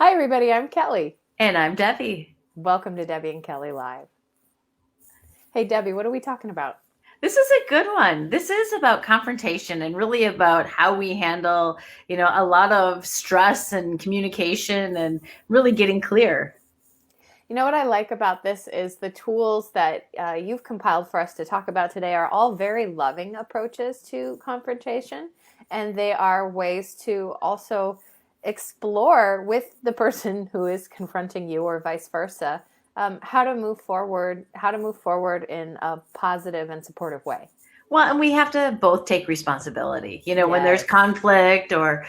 Hi, everybody. I'm Kelly. And I'm Debbie. Welcome to Debbie and Kelly Live. Hey, Debbie, what are we talking about? This is a good one. This is about confrontation and really about how we handle, a lot of stress and communication and really getting clear. You know what I like about this is the tools that you've compiled for us to talk about today are all very loving approaches to confrontation, and they are ways to also explore with the person who is confronting you, or vice versa, how to move forward in a positive and supportive way. Well, and we have to both take responsibility. When there's Yes. conflict or,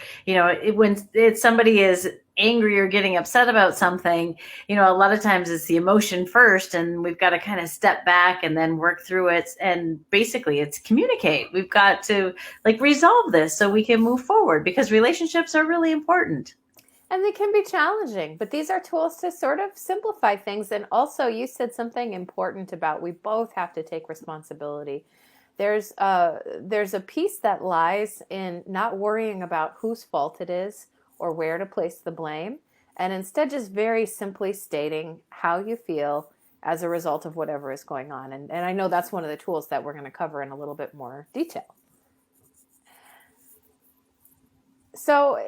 somebody is angry or getting upset about something, a lot of times it's the emotion first, and we've got to kind of step back and then work through it. And basically, it's communicate. We've got to resolve this so we can move forward because relationships are really important. And they can be challenging, but these are tools to sort of simplify things. And also, you said something important about we both have to take responsibility. There's a piece that lies in not worrying about whose fault it is or where to place the blame, and instead just very simply stating how you feel as a result of whatever is going on. And I know that's one of the tools that we're going to cover in a little bit more detail. So,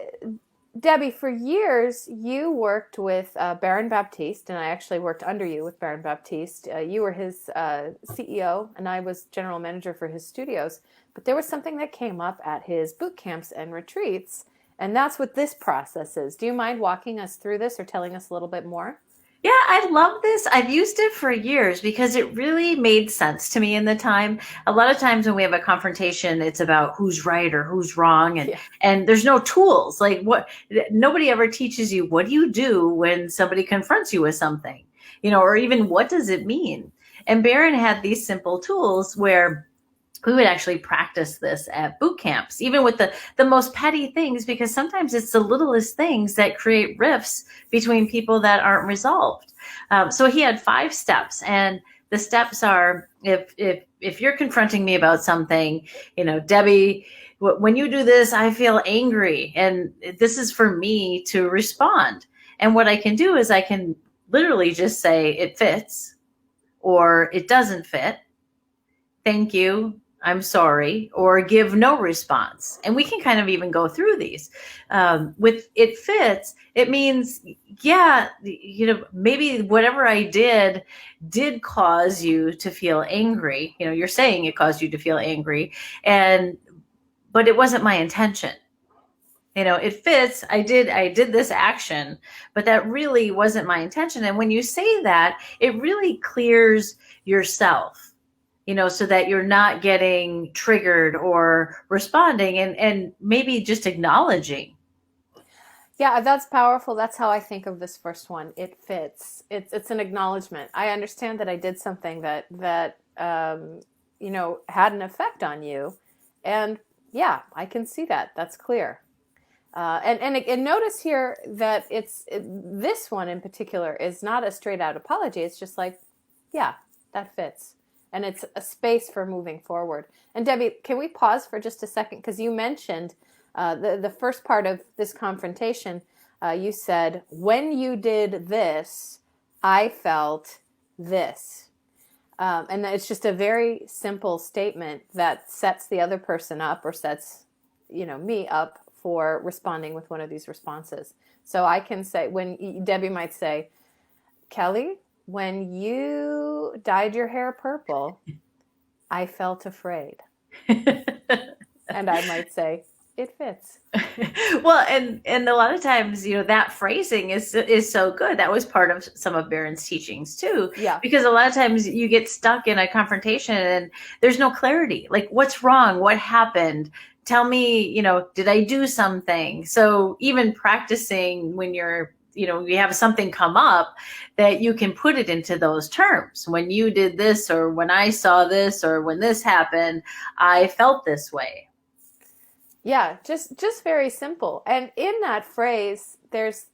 Debbie, for years you worked with Baron Baptiste, and I actually worked under you with Baron Baptiste. You were his CEO, and I was general manager for his studios. But there was something that came up at his boot camps and retreats, and that's what this process is. Do you mind walking us through this or telling us a little bit more? Yeah, I love this. I've used it for years because it really made sense to me in the time. A lot of times when we have a confrontation, it's about who's right or who's wrong, and Yeah. and there's no tools. Like what nobody ever teaches you what do you do when somebody confronts you with something, or even what does it mean? And Barron had these simple tools where we would actually practice this at boot camps, even with the most petty things, because sometimes it's the littlest things that create rifts between people that aren't resolved. So he had 5 steps, and the steps are: if you're confronting me about something, Debbie, when you do this, I feel angry, and this is for me to respond. And what I can do is I can literally just say it fits or it doesn't fit, thank you, I'm sorry, or give no response. And we can kind of even go through these. With it fits, it means, yeah, maybe whatever I did cause you to feel angry. You're saying it caused you to feel angry, and but it wasn't my intention. It fits. I did this action, but that really wasn't my intention. And when you say that, it really clears yourself, so that you're not getting triggered or responding, and maybe just acknowledging. Yeah, that's powerful. That's how I think of this first one. It fits. It's an acknowledgement. I understand that I did something that had an effect on you, and yeah, I can see that. That's clear. And notice here that this one in particular is not a straight out apology. It's just like, yeah, that fits, and it's a space for moving forward. And Debbie, can we pause for just a second because you mentioned the first part of this confrontation. You said when you did this, I felt this. And it's just a very simple statement that sets the other person up or sets, me up for responding with one of these responses. So I can say, when Debbie might say, Kelly, when you dyed your hair purple, I felt afraid. And I might say, it fits. Well, and a lot of times, that phrasing is so good. That was part of some of Barron's teachings too, Yeah. because a lot of times you get stuck in a confrontation and there's no clarity. Like, what's wrong? What happened? Tell me, did I do something? So even practicing when you have something come up, that you can put it into those terms. When you did this, or when I saw this, or when this happened, I felt this way. Yeah, just very simple. And in that phrase, there's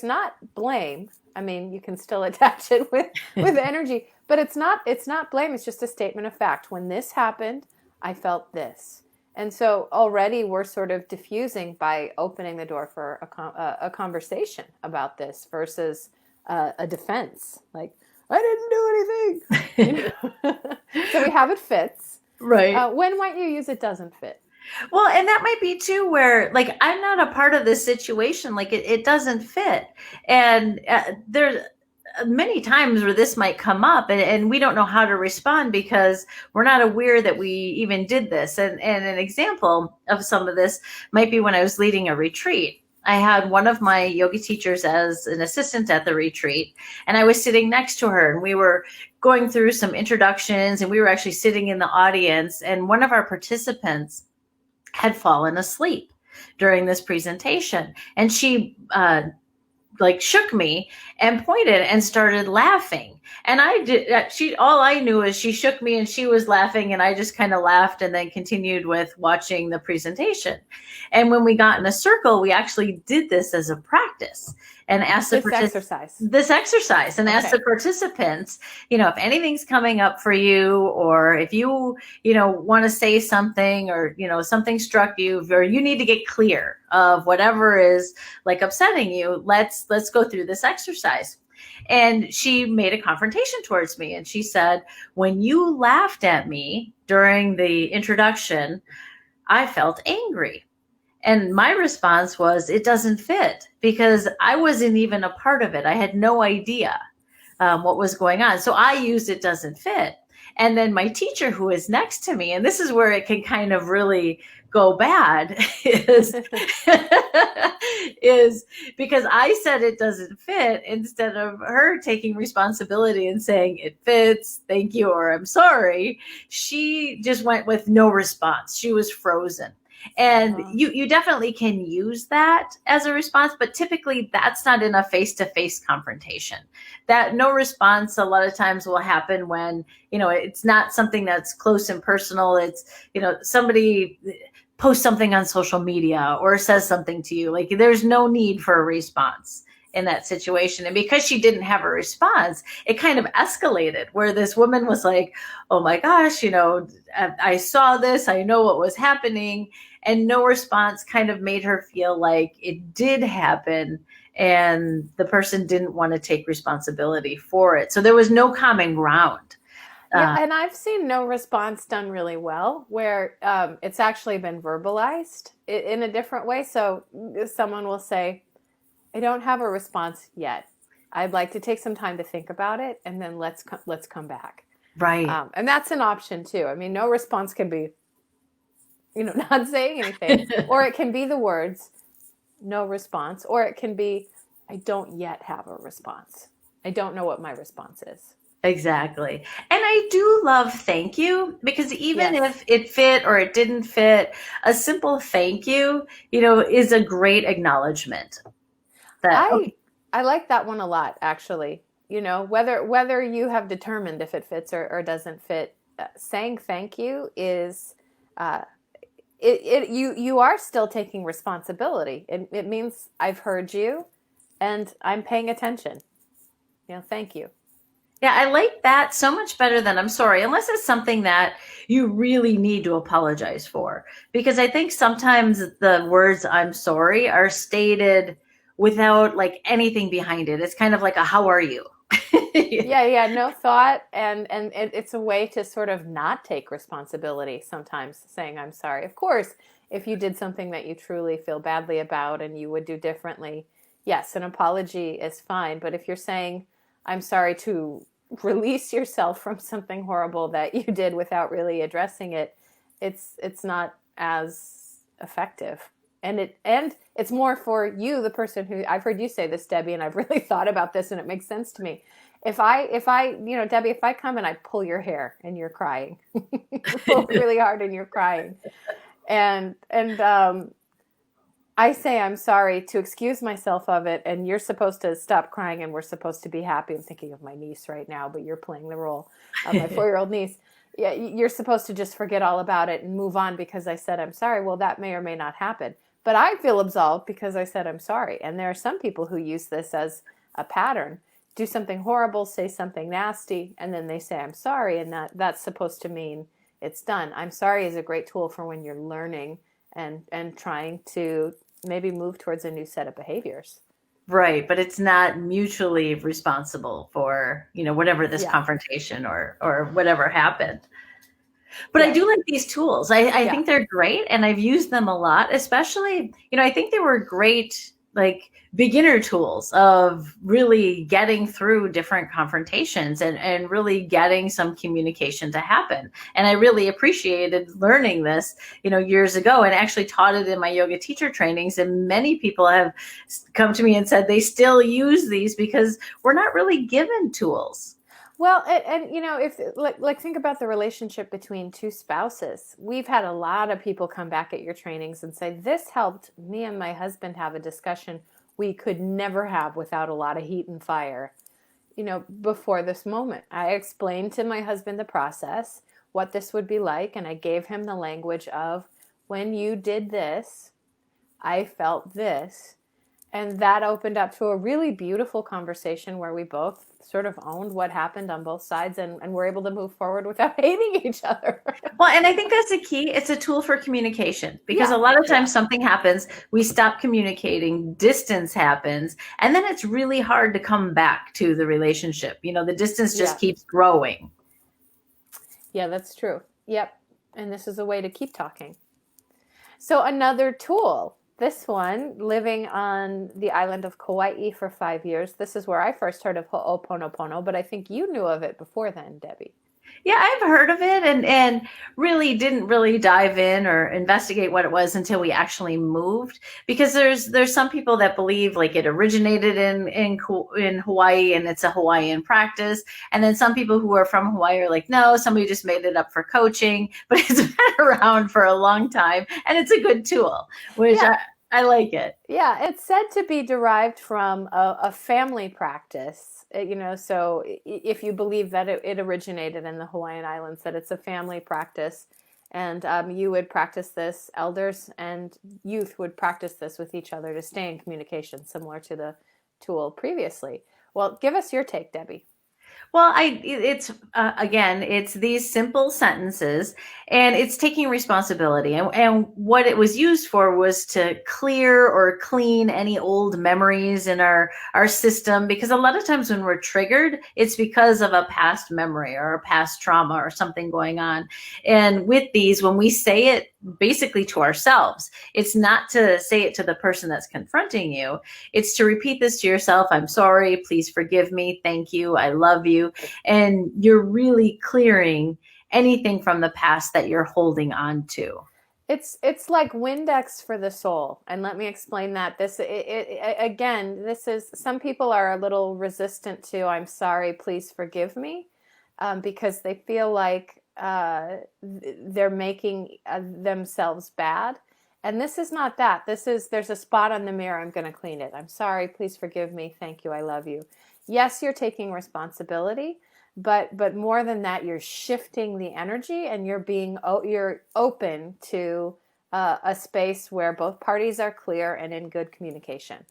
not blame. I mean, you can still attach it with energy, but it's not blame. It's just a statement of fact. When this happened, I felt this. And so already we're sort of diffusing by opening the door for a conversation about this versus a defense. Like, I didn't do anything. So we have it fits. Right. When might you use it doesn't fit? Well, and that might be too where like I'm not a part of this situation, like it doesn't fit. And there's many times where this might come up and we don't know how to respond because we're not aware that we even did this. And an example of some of this might be when I was leading a retreat. I had one of my yoga teachers as an assistant at the retreat, and I was sitting next to her, and we were going through some introductions, and we were actually sitting in the audience, and one of our participants had fallen asleep during this presentation, and she like shook me and pointed and started laughing. And I did, all I knew is she shook me and she was laughing, and I just kind of laughed and then continued with watching the presentation. And when we got in a circle, we actually did this as a practice and asked this exercise and asked the participants, if anything's coming up for you, or if you want to say something, or something struck you, or you need to get clear of whatever is like upsetting you, let's go through this exercise. And she made a confrontation towards me, and she said, when you laughed at me during the introduction, I felt angry. And my response was, it doesn't fit, because I wasn't even a part of it. I had no idea what was going on. So I used it doesn't fit. And then my teacher, who is next to me, and this is where it can kind of really go bad, is because I said it doesn't fit, instead of her taking responsibility and saying it fits, thank you, or I'm sorry. She just went with no response. She was frozen. And you definitely can use that as a response, but typically that's not in a face-to-face confrontation. That no response a lot of times will happen when, it's not something that's close and personal. It's, somebody posts something on social media or says something to you. Like, there's no need for a response in that situation. And because she didn't have a response, it kind of escalated, where this woman was like, oh my gosh, I saw this, I know what was happening. And no response kind of made her feel like it did happen, and the person didn't want to take responsibility for it. So there was no common ground. Yeah, and I've seen no response done really well, where it's actually been verbalized in a different way. So someone will say, I don't have a response yet. I'd like to take some time to think about it, and then let's come back. Right. And that's an option too. I mean, no response can be, not saying anything, or it can be the words, no response, or it can be, I don't yet have a response. I don't know what my response is. Exactly. And I do love thank you, because even Yes. if it fit or it didn't fit, a simple thank you, is a great acknowledgement. I like that one a lot, actually. Whether you have determined if it fits or doesn't fit, saying thank you is you are still taking responsibility. It means I've heard you and I'm paying attention. Thank you. Yeah, I like that so much better than I'm sorry, unless it's something that you really need to apologize for. Because I think sometimes the words I'm sorry are stated without like anything behind it. It's kind of like a how are you? Yeah, no thought, and it's a way to sort of not take responsibility sometimes, saying I'm sorry. Of course, if you did something that you truly feel badly about and you would do differently, yes, an apology is fine. But if you're saying I'm sorry to release yourself from something horrible that you did without really addressing it, it's not as effective. And it's more for you, the person who, I've heard you say this, Debbie, and I've really thought about this, and it makes sense to me. If I, Debbie, if I come and I pull your hair and you're crying, pull really hard and you're crying, and I say I'm sorry to excuse myself of it, and you're supposed to stop crying, and we're supposed to be happy. I'm thinking of my niece right now, but you're playing the role of my 4-year-old niece. Yeah, you're supposed to just forget all about it and move on because I said I'm sorry. Well, that may or may not happen. But I feel absolved because I said I'm sorry. And there are some people who use this as a pattern. Do something horrible, say something nasty, and then they say I'm sorry, and that's supposed to mean it's done. I'm sorry is a great tool for when you're learning and trying to maybe move towards a new set of behaviors. Right, but it's not mutually responsible for, whatever this Yeah. confrontation or whatever happened. But I Yeah. do like these tools. I Yeah. think they're great and I've used them a lot, especially, I think they were great, like beginner tools of really getting through different confrontations and really getting some communication to happen. And I really appreciated learning this, years ago, and actually taught it in my yoga teacher trainings. And many people have come to me and said they still use these because we're not really given tools. Well, if like think about the relationship between two spouses. We've had a lot of people come back at your trainings and say this helped me and my husband have a discussion we could never have without a lot of heat and fire. Before this moment, I explained to my husband the process, what this would be like, and I gave him the language of when you did this, I felt this. And that opened up to a really beautiful conversation where we both sort of owned what happened on both sides and were able to move forward without hating each other. Well, and I think that's the key. It's a tool for communication because Yeah, a lot of yeah, times something happens, we stop communicating, distance happens, and then it's really hard to come back to the relationship. The distance just yeah, keeps growing. yeah, that's true. Yep. And this is a way to keep talking. So, another tool. This one, living on the island of Kauai for 5 years. This is where I first heard of Ho'oponopono, but I think you knew of it before then, Debbie. Yeah, I've heard of it and really didn't really dive in or investigate what it was until we actually moved, because there's some people that believe like it originated in Hawaii and it's a Hawaiian practice, and then some people who are from Hawaii are like, no, somebody just made it up for coaching, but it's been around for a long time and it's a good tool, which Yeah. I like it. Yeah, it's said to be derived from a family practice. So if you believe that it originated in the Hawaiian Islands, that it's a family practice, and you would practice this, elders and youth would practice this with each other to stay in communication, similar to the tool previously. Well, give us your take, Debbie. Well, it's again, it's these simple sentences, and it's taking responsibility. And what it was used for was to clear or clean any old memories in our system. Because a lot of times when we're triggered, it's because of a past memory or a past trauma or something going on. And with these, when we say it basically to ourselves, it's not to say it to the person that's confronting you. It's to repeat this to yourself. I'm sorry. Please forgive me. Thank you. I love you. And you're really clearing anything from the past that you're holding on to. It's like Windex for the soul, and let me explain that. Again, this is some people are a little resistant to "I'm sorry, please forgive me," because they feel like they're making themselves bad. And this is not that. There's a spot on the mirror. I'm going to clean it. I'm sorry, please forgive me. Thank you. I love you. Yes, you're taking responsibility, but more than that, you're shifting the energy, and you're open to a space where both parties are clear and in good communication.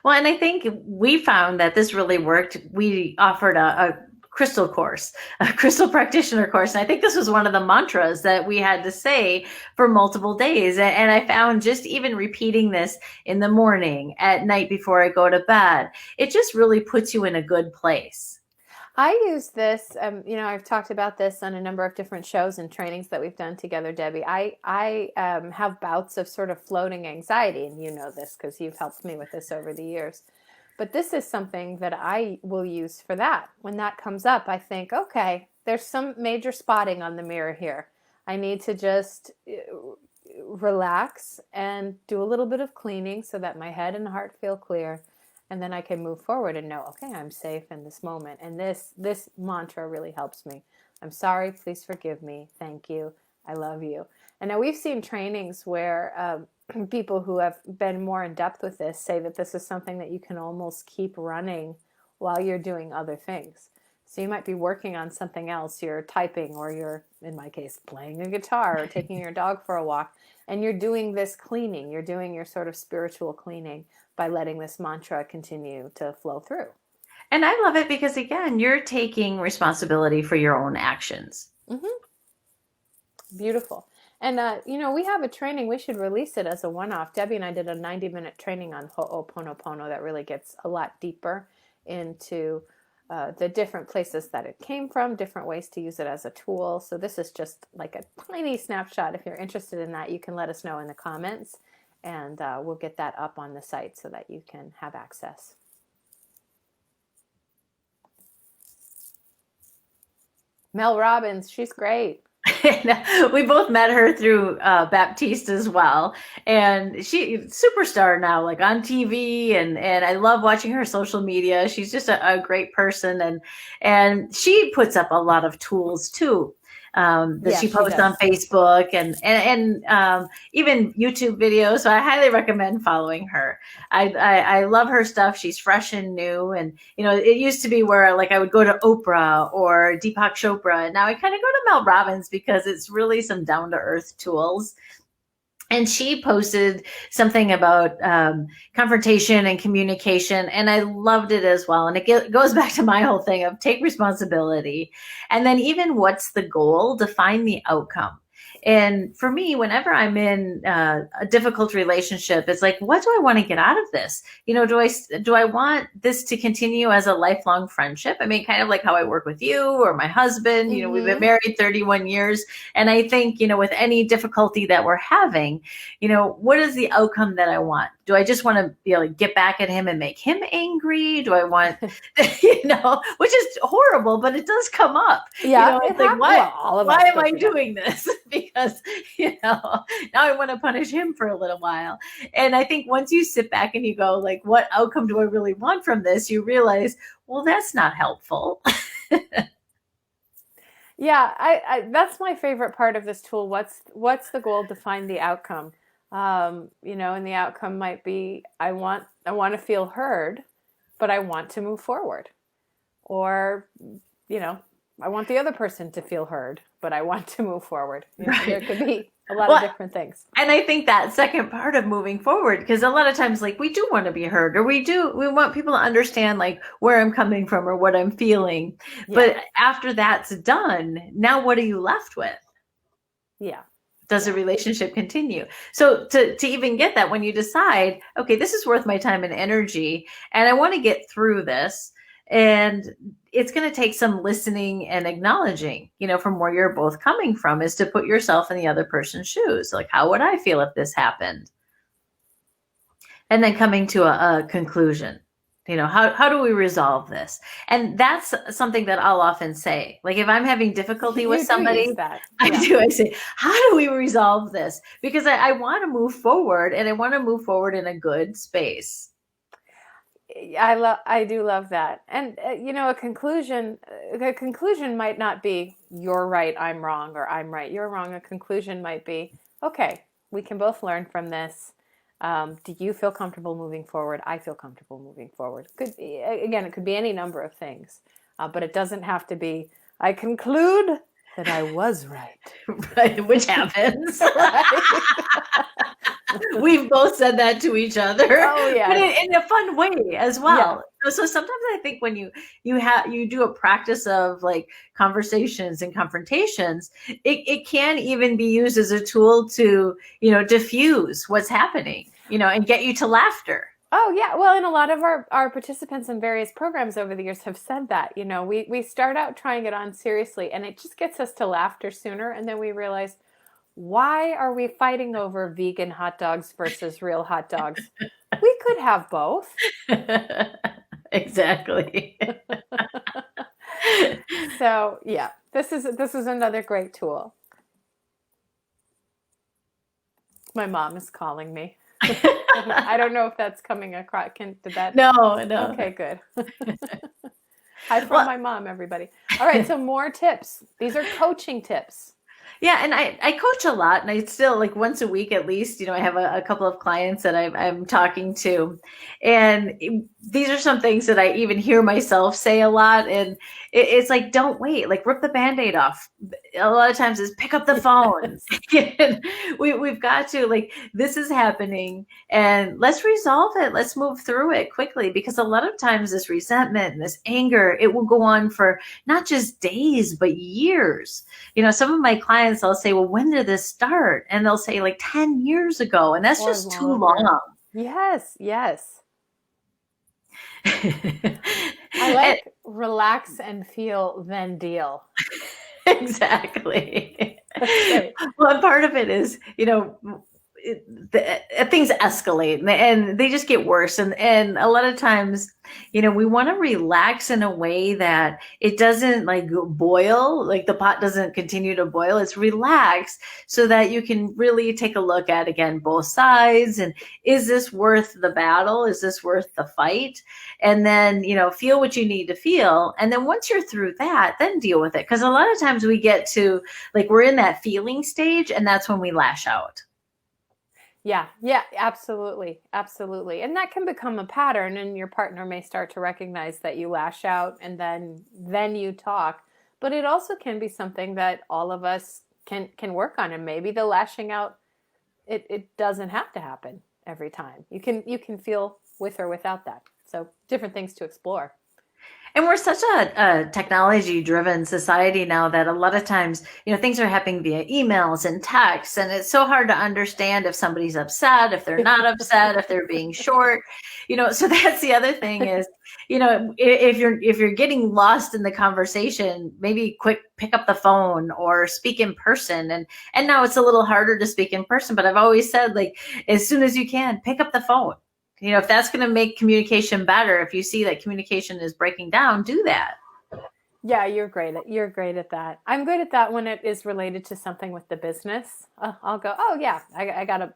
Well, and I think we found that this really worked. We offered a crystal course, a crystal practitioner course. And I think this was one of the mantras that we had to say for multiple days. And I found just even repeating this in the morning, at night before I go to bed, it just really puts you in a good place. I use this, I've talked about this on a number of different shows and trainings that we've done together, Debbie. I have bouts of sort of floating anxiety, and you know this because you've helped me with this over the years. But this is something that I will use for that. When that comes up, I think, okay, there's some major spotting on the mirror here. I need to just relax and do a little bit of cleaning so that my head and heart feel clear. And then I can move forward and know, okay, I'm safe in this moment. And this mantra really helps me. I'm sorry, please forgive me. Thank you. I love you. And now we've seen trainings where people who have been more in depth with this say that this is something that you can almost keep running while you're doing other things. So you might be working on something else, you're typing, or you're, in my case, playing a guitar or taking your dog for a walk, and you're doing this cleaning, you're doing your sort of spiritual cleaning by letting this mantra continue to flow through. And I love it because, again, you're taking responsibility for your own actions. Mm-hmm. Beautiful. And, we have a training. We should release it as a one-off. Debbie and I did a 90-minute training on Ho'oponopono that really gets a lot deeper into the different places that it came from, different ways to use it as a tool. So this is just like a tiny snapshot. If you're interested in that, you can let us know in the comments, and we'll get that up on the site so that you can have access. Mel Robbins, she's great. We both met her through Baptiste as well, and she's superstar now, like on TV, and I love watching her social media. She's just a great person, and she puts up a lot of tools too. That she posts on Facebook and even YouTube videos. So I highly recommend following her. I love her stuff. She's fresh and new. And, it used to be where like I would go to Oprah or Deepak Chopra. And now I kind of go to Mel Robbins because it's really some down to earth tools. And she posted something about confrontation and communication, and I loved it as well. And it goes back to my whole thing of take responsibility. And then even what's the goal? Define the outcome. And for me, whenever I'm in a difficult relationship, it's like, what do I want to get out of this? Do I want this to continue as a lifelong friendship? I mean, kind of like how I work with you or my husband. Mm-hmm. We've been married 31 years. And I think, with any difficulty that we're having, what is the outcome that I want? Do I just want to be able to get back at him and make him angry? Do I want, which is horrible, but it does come up. Yeah. It's like, why am I doing this? Because, now I want to punish him for a little while. And I think once you sit back and you go, like, what outcome do I really want from this? You realize, well, that's not helpful. Yeah, I that's my favorite part of this tool. What's the goal? Define the outcome. And the outcome might be I want to feel heard, but I want to move forward. Or, I want the other person to feel heard, but I want to move forward. Right. There could be a lot of different things. And I think that second part of moving forward, because a lot of times, like, we do want to be heard, or we want people to understand, like, where I'm coming from or what I'm feeling. Yeah. But after that's done, now what are you left with? Yeah. Does the relationship continue? So to even get that, when you decide, okay, this is worth my time and energy, and I want to get through this, and it's going to take some listening and acknowledging, from where you're both coming from, is to put yourself in the other person's shoes. Like, how would I feel if this happened? And then coming to a conclusion. How do we resolve this? And that's something that I'll often say. Like, if I'm having difficulty with somebody, I say, how do we resolve this? Because I want to move forward, and I want to move forward in a good space. I do love that. And, a conclusion might not be you're right, I'm wrong, or I'm right, you're wrong. A conclusion might be, okay, we can both learn from this. Do you feel comfortable moving forward? I feel comfortable moving forward. It could be any number of things, but it doesn't have to be, I conclude that I was right. Right, which happens. We've both said that to each other. Oh yeah, but in a fun way as well. Yeah. So sometimes I think when you do a practice of like conversations and confrontations, it can even be used as a tool to diffuse what's happening, and get you to laughter. Oh yeah, well, and a lot of our participants in various programs over the years have said that. We start out trying it on seriously, and it just gets us to laughter sooner, and then we realize, why are we fighting over vegan hot dogs versus real hot dogs? We could have both. Exactly. So yeah, this is another great tool. My mom is calling me. I don't know if that's coming across. Did that? No. Okay, good. Hi from my mom, everybody. All right, so more tips. These are coaching tips. Yeah, and I coach a lot, and I still, like, once a week at least, I have a couple of clients that I'm talking to, and these are some things that I even hear myself say a lot, and it's like, don't wait, like, rip the Band-Aid off. a lot of times is pick up the phone. Yes. We've got to, like, this is happening and let's resolve it. Let's move through it quickly, because a lot of times this resentment and this anger, it will go on for not just days, but years. Some of my clients, I'll say, well, when did this start? And they'll say like 10 years ago. And that's Or just too longer. long. Yes, yes. I And like relax and feel, then deal. exactly. That's great. Well, and part of it is, things escalate and they just get worse. And a lot of times, we want to relax in a way that it doesn't like boil, like the pot doesn't continue to boil. It's relaxed so that you can really take a look at, again, both sides. And is this worth the battle? Is this worth the fight? And then, feel what you need to feel. And then once you're through that, then deal with it. Because a lot of times we get to, like, we're in that feeling stage and that's when we lash out. Yeah, yeah, absolutely. Absolutely. And that can become a pattern, and your partner may start to recognize that you lash out, and then you talk. But it also can be something that all of us can work on, and maybe the lashing out, it doesn't have to happen every time. You can feel with or without that. So different things to explore. And we're such a technology driven society now that a lot of times, things are happening via emails and texts. And it's so hard to understand if somebody's upset, if they're not upset, if they're being short, so that's the other thing is, if you're getting lost in the conversation, maybe quick pick up the phone or speak in person. And now it's a little harder to speak in person, but I've always said, like, as soon as you can, pick up the phone. If that's going to make communication better, if you see that communication is breaking down, do that. Yeah, you're great at that. I'm good at that when it is related to something with the business. I'll go, oh yeah,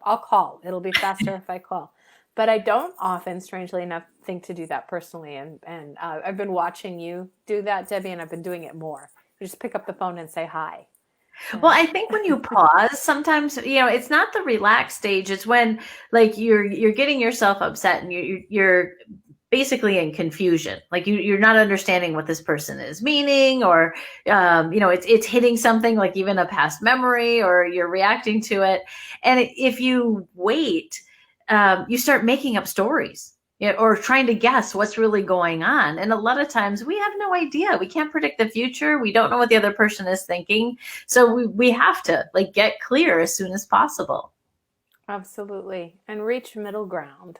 I'll call. It'll be faster if I call. But I don't often, strangely enough, think to do that personally. And I've been watching you do that, Debbie, and I've been doing it more. You just pick up the phone and say hi. Well, And I think when you pause, sometimes, it's not the relaxed stage. It's when, like, you're getting yourself upset and you're basically in confusion. Like, you're not understanding what this person is meaning, or it's hitting something, like even a past memory, or you're reacting to it. And if you wait, you start making up stories, or trying to guess what's really going on. And a lot of times we have no idea. We can't predict the future. We don't know what the other person is thinking. So we have to, like, get clear as soon as possible. absolutely. And reach middle ground.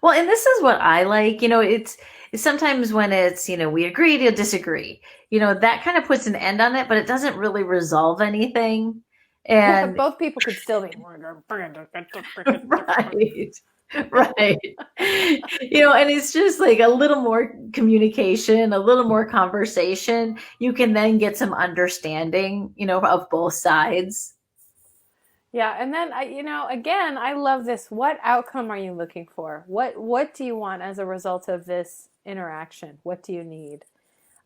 Well, and this is what I like. It's sometimes when it's, we agree to disagree, that kind of puts an end on it, but it doesn't really resolve anything. Yeah, And both people could still be. right. Right. And it's just like a little more communication, a little more conversation. You can then get some understanding, of both sides. Yeah, and then again, I love this. What outcome are you looking for? What do you want as a result of this interaction? What do you need?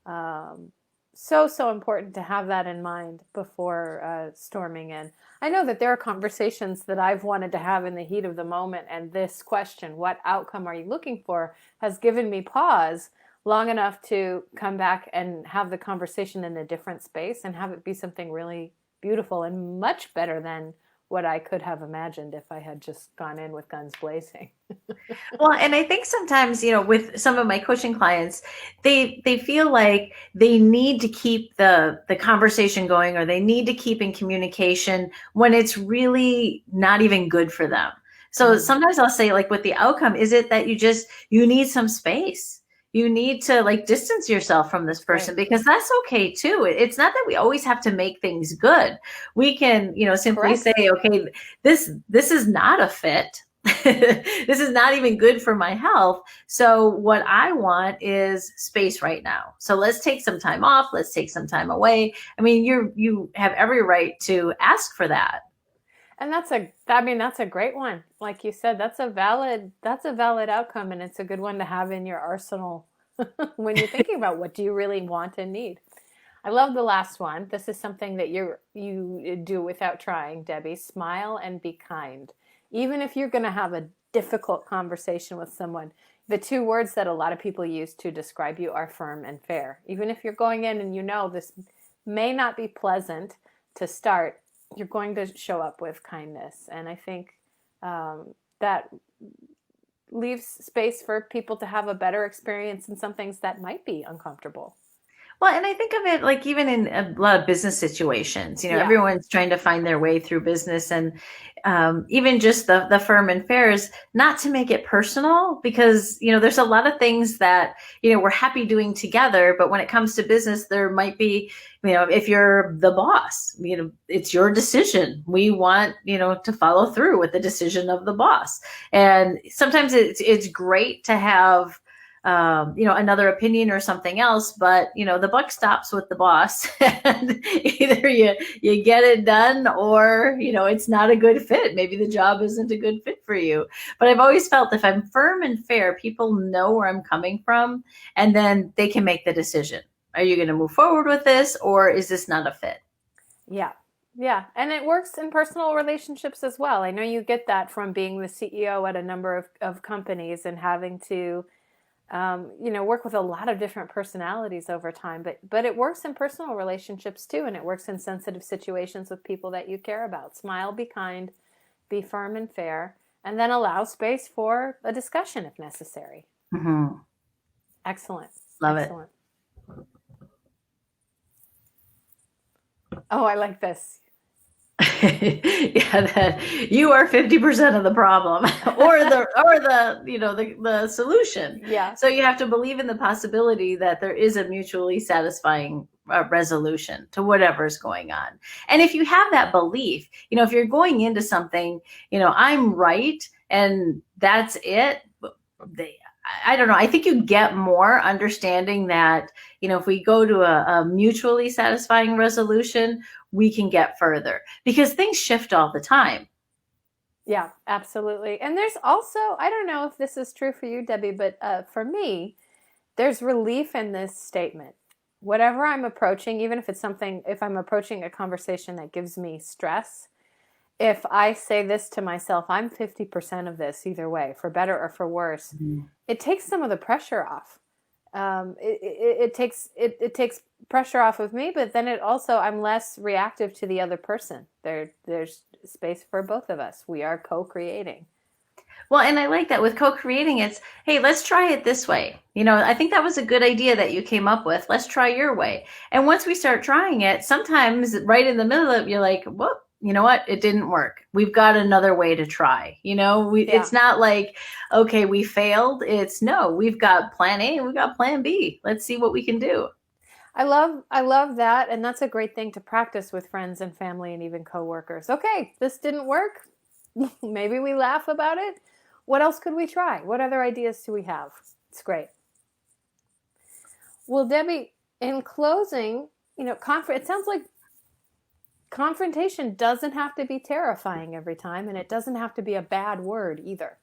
Um, so important to have that in mind before storming in. I know that there are conversations that I've wanted to have in the heat of the moment, and this question, "What outcome are you looking for?" has given me pause long enough to come back and have the conversation in a different space and have it be something really beautiful and much better than what I could have imagined if I had just gone in with guns blazing. Well, and I think sometimes, with some of my coaching clients, they feel like they need to keep the conversation going, or they need to keep in communication when it's really not even good for them. So Mm, sometimes I'll say, like, with the outcome, is it that you need some space? You need to, like, distance yourself from this that's great. person, because that's okay too. It's not that we always have to make things good. We can, simply say, Correct. okay, this is not a fit. This is not even good for my health. So what I want is space right now. So let's take some time off. Let's take some time away. I mean, you have every right to ask for that. And that's a great one. Like you said, that's a valid outcome, and it's a good one to have in your arsenal when you're thinking about what do you really want and need. I love the last one. This is something that you do without trying, Debbie. Smile and be kind. Even if you're going to have a difficult conversation with someone, the two words that a lot of people use to describe you are firm and fair. Even if you're going in and may not be pleasant to start, you're going to show up with kindness. And I think that leaves space for people to have a better experience in some things that might be uncomfortable. Well, and I think of it like even in a lot of business situations, Yeah. everyone's trying to find their way through business, and even just the firm and fairs, not to make it personal, because, there's a lot of things that, we're happy doing together. But when it comes to business, there might be, if you're the boss, it's your decision. We want, to follow through with the decision of the boss. And sometimes it's great to have another opinion or something else, but the buck stops with the boss, and either you get it done, or it's not a good fit. Maybe the job isn't a good fit for you. But I've always felt if I'm firm and fair, people know where I'm coming from, and then they can make the decision. Are you going to move forward with this, or is this not a fit? Yeah. Yeah. And it works in personal relationships as well. I know you get that from being the CEO at a number of companies and having to work with a lot of different personalities over time, but it works in personal relationships too, and it works in sensitive situations with people that you care about. Smile, be kind, be firm and fair, and then allow space for a discussion if necessary. Mm-hmm. Excellent. Love Excellent. Oh, I like this. Yeah, that you are 50% of the problem, or the solution. Yeah. So you have to believe in the possibility that there is a mutually satisfying resolution to whatever's going on. And if you have that belief, if you're going into something, I'm right and that's it. I don't know. I think you get more understanding that, if we go to a mutually satisfying resolution, we can get further, because things shift all the time. Yeah, absolutely. And there's also, I don't know if this is true for you, Debbie, but for me, there's relief in this statement. Whatever I'm approaching, even if if I'm approaching a conversation that gives me stress, if I say this to myself, I'm 50% of this either way, for better or for worse, it takes some of the pressure off. It takes pressure off of me, but then it also, I'm less reactive to the other person. There's space for both of us. We are co-creating. Well, and I like that with co-creating, it's, hey, let's try it this way. I think that was a good idea that you came up with. Let's try your way. And once we start trying it, sometimes right in the middle of it, you're like, whoop, you know what? It didn't work. We've got another way to try. It's not like, okay, we failed. It's no, we've got plan A and we've got plan B. Let's see what we can do. I love that. And that's a great thing to practice with friends and family and even coworkers. Okay, this didn't work. Maybe we laugh about it. What else could we try? What other ideas do we have? It's great. Well, Debbie, in closing, it sounds like confrontation doesn't have to be terrifying every time, and it doesn't have to be a bad word either.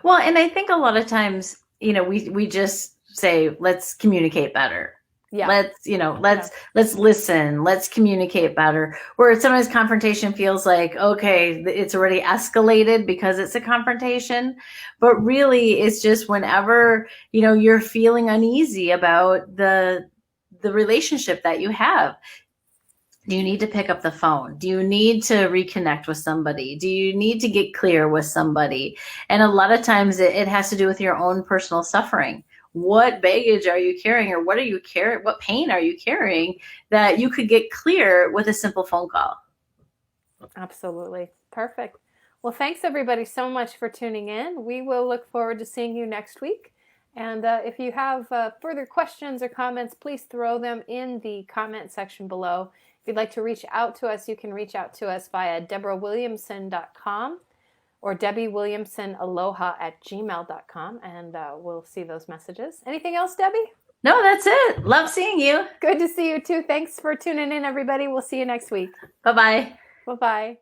Well, and I think a lot of times, we just say, let's communicate better. Yeah. Let's listen, let's communicate better. Where sometimes confrontation feels like, okay, it's already escalated because it's a confrontation. But really, it's just whenever, you're feeling uneasy about the relationship that you have. Do you need to pick up the phone? Do you need to reconnect with somebody? Do you need to get clear with somebody? And a lot of times it has to do with your own personal suffering. What baggage are you carrying, or what are you carrying? What pain are you carrying that you could get clear with a simple phone call? Absolutely. Perfect. Well, thanks everybody so much for tuning in. We will look forward to seeing you next week. And if you have further questions or comments, please throw them in the comment section below. If you'd like to reach out to us, you can reach out to us via DeborahWilliamson.com or DebbieWilliamsonAloha@gmail.com, and we'll see those messages. Anything else, Debbie? No, that's it. Love seeing you. Good to see you too. Thanks for tuning in, everybody. We'll see you next week. Bye-bye. Bye-bye.